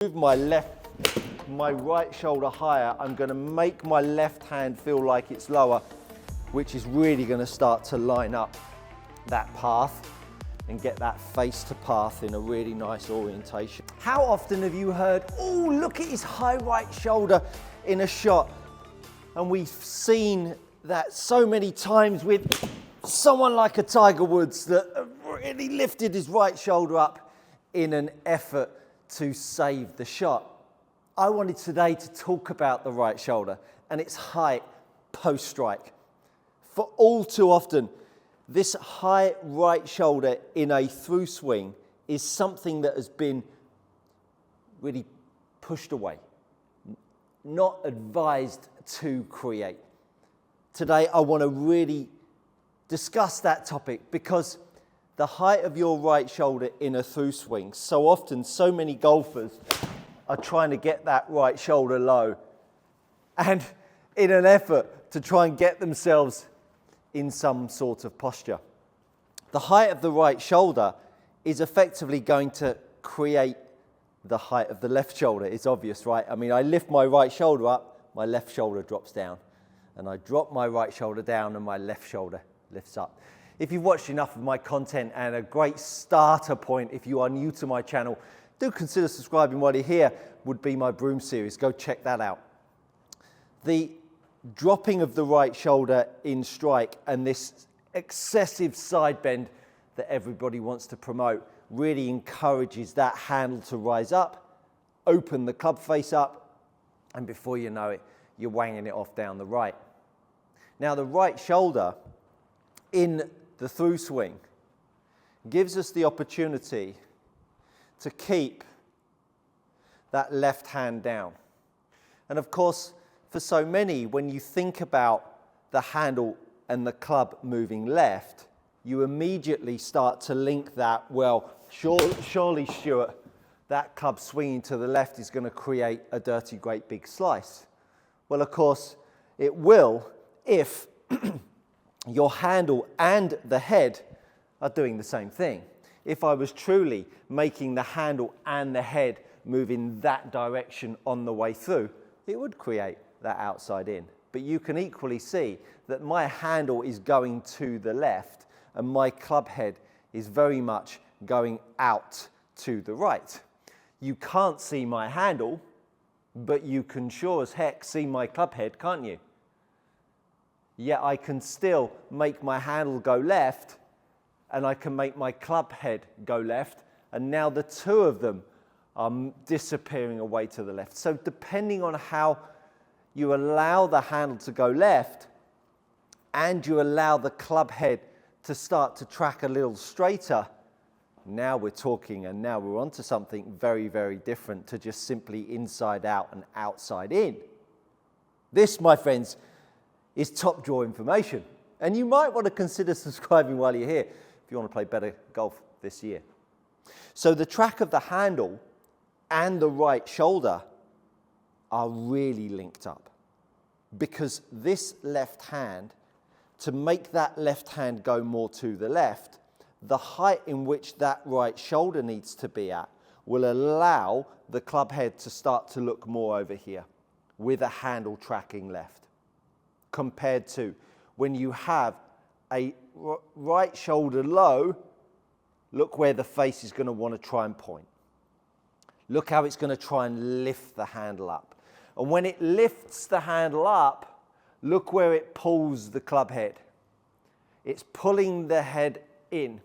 Move my right shoulder higher, I'm going to make my left hand feel like it's lower, which is really going to start to line up that path and get that face to path in a really nice orientation. How often have you heard, oh, look at his high right shoulder in a shot? And we've seen that so many times with someone like a Tiger Woods that really lifted his right shoulder up in an effort to save the shot. I wanted today to talk about the right shoulder and its height post-strike. For all too often, this high right shoulder in a through swing is something that has been really pushed away, not advised to create. Today, I want to really discuss that topic because the height of your right shoulder in a through swing, so often, so many golfers are trying to get that right shoulder low and in an effort to try and get themselves in some sort of posture. The height of the right shoulder is effectively going to create the height of the left shoulder. It's obvious, right? I mean, I lift my right shoulder up, my left shoulder drops down. And I drop my right shoulder down and my left shoulder lifts up. If you've watched enough of my content, and a great starter point if you are new to my channel, do consider subscribing while you're here, would be my broom series. Go check that out. The dropping of the right shoulder in strike and this excessive side bend that everybody wants to promote really encourages that handle to rise up, open the club face up, and before you know it, you're wanging it off down the right. Now, the right shoulder in the through swing gives us the opportunity to keep that left hand down. And of course, for so many, when you think about the handle and the club moving left, you immediately start to link that, well, surely Stuart, that club swinging to the left is going to create a dirty, great big slice. Well, of course, it will if your handle and the head are doing the same thing. If I was truly making the handle and the head move in that direction on the way through, it would create that outside in. But you can equally see that my handle is going to the left and my club head is very much going out to the right. You can't see my handle, but you can sure as heck see my club head, can't you? Yet I can still make my handle go left and I can make my club head go left, and now the two of them are disappearing away to the left. So depending on how you allow the handle to go left and you allow the club head to start to track a little straighter, now we're talking, and now we're onto something very, very different to just simply inside out and outside in. This, my friends, is top drawer information. And you might want to consider subscribing while you're here if you want to play better golf this year. So the track of the handle and the right shoulder are really linked up, because this left hand, to make that left hand go more to the left, the height in which that right shoulder needs to be at will allow the club head to start to look more over here with a handle tracking left, compared to when you have a right shoulder low. Look where the face is going to want to try and point. Look how it's going to try and lift the handle up. And when it lifts the handle up, look where it pulls the club head. It's pulling the head in.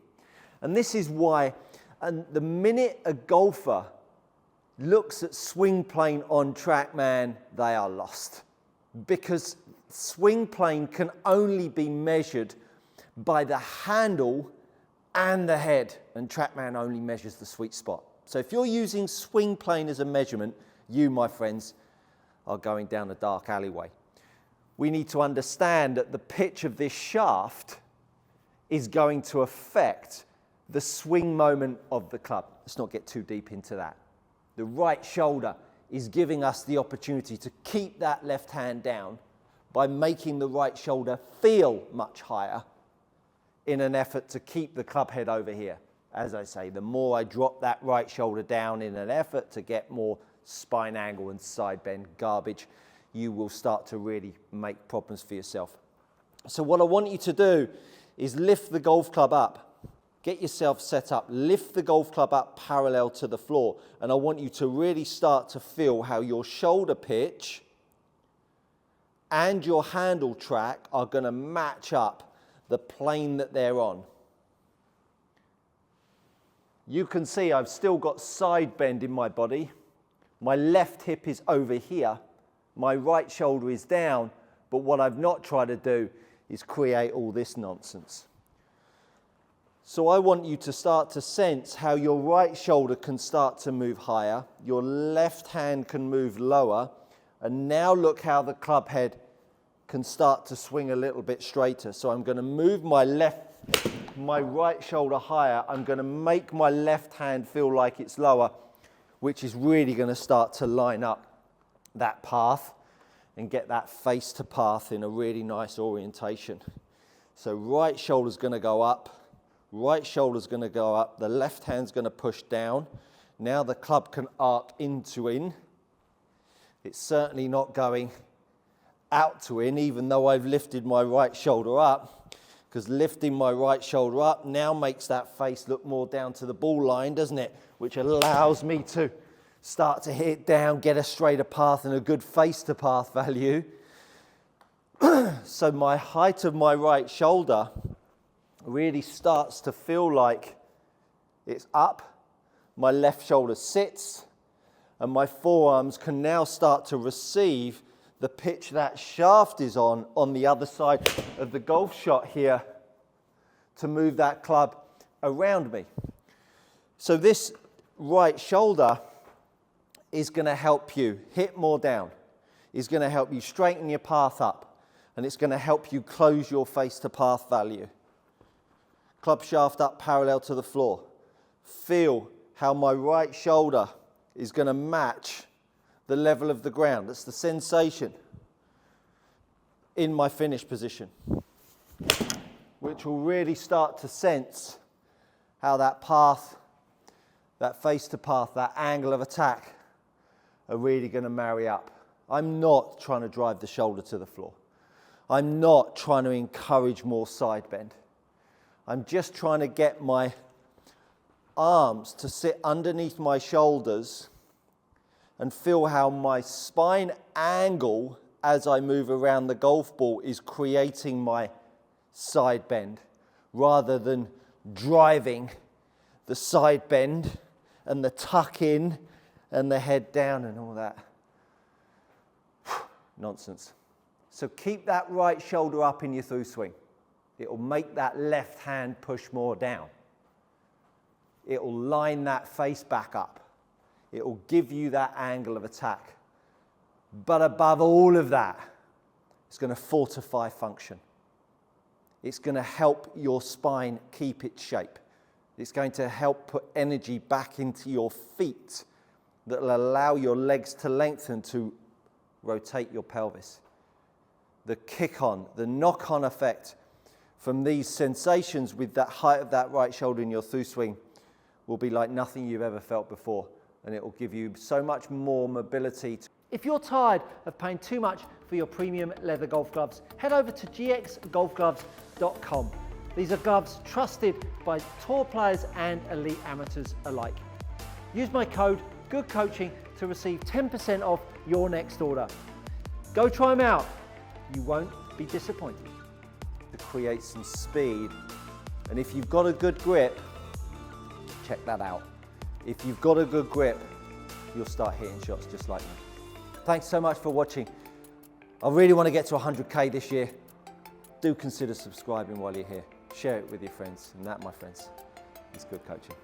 And this is why, and the minute a golfer looks at swing plane on track, man, they are lost. Because swing plane can only be measured by the handle and the head, and TrackMan only measures the sweet spot. So if you're using swing plane as a measurement, you, my friends, are going down a dark alleyway. We need to understand that the pitch of this shaft is going to affect the swing moment of the club. Let's not get too deep into that. The right shoulder is giving us the opportunity to keep that left hand down by making the right shoulder feel much higher in an effort to keep the club head over here. as I say, the more I drop that right shoulder down in an effort to get more spine angle and side bend garbage, you will start to really make problems for yourself. So what I want you to do is lift the golf club up. Get yourself set up, lift the golf club up parallel to the floor, and I want you to really start to feel how your shoulder pitch and your handle track are going to match up the plane that they're on. You can see I've still got side bend in my body. My left hip is over here. My right shoulder is down, but what I've not tried to do is create all this nonsense. So I want you to start to sense how your right shoulder can start to move higher, your left hand can move lower, and now look how the club head can start to swing a little bit straighter. So I'm going to move my right shoulder higher. I'm going to make my left hand feel like it's lower, which is really going to start to line up that path and get that face to path in a really nice orientation. So right shoulder's going to go up, right shoulder's going to go up, the left hand's going to push down. Now the club can arc in to in. It's certainly not going out to in, even though I've lifted my right shoulder up, because lifting my right shoulder up now makes that face look more down to the ball line, doesn't it? Which allows me to start to hit down, get a straighter path and a good face to path value. So my height of my right shoulder really starts to feel like it's up, my left shoulder sits, and my forearms can now start to receive the pitch that shaft is on the other side of the golf shot here to move that club around me. So this right shoulder is going to help you hit more down, is going to help you straighten your path up, and it's going to help you close your face to path value. Club shaft up parallel to the floor. Feel how my right shoulder is going to match the level of the ground. That's the sensation in my finish position, which will really start to sense how that path, that face to path, that angle of attack are really going to marry up. I'm not trying to drive the shoulder to the floor. I'm not trying to encourage more side bend. I'm just trying to get my arms to sit underneath my shoulders and feel how my spine angle as I move around the golf ball is creating my side bend, rather than driving the side bend and the tuck in and the head down and all that nonsense. So keep that right shoulder up in your through swing. It will make that left hand push more down. It will line that face back up. It will give you that angle of attack. But above all of that, it's going to fortify function. It's going to help your spine keep its shape. It's going to help put energy back into your feet that will allow your legs to lengthen to rotate your pelvis. The kick-on, the knock-on effect from these sensations with that height of that right shoulder in your through swing will be like nothing you've ever felt before, and it will give you so much more mobility. If you're tired of paying too much for your premium leather golf gloves, head over to gxgolfgloves.com. These are gloves trusted by tour players and elite amateurs alike. Use my code GOODCOACHING to receive 10% off your next order. Go try them out. You won't be disappointed. To create some speed, and if you've got a good grip, check that out. If you've got a good grip, you'll start hitting shots just like me. Thanks so much for watching. I really want to get to 100K this year. Do consider subscribing while you're here. Share it with your friends, and that, my friends, is good coaching.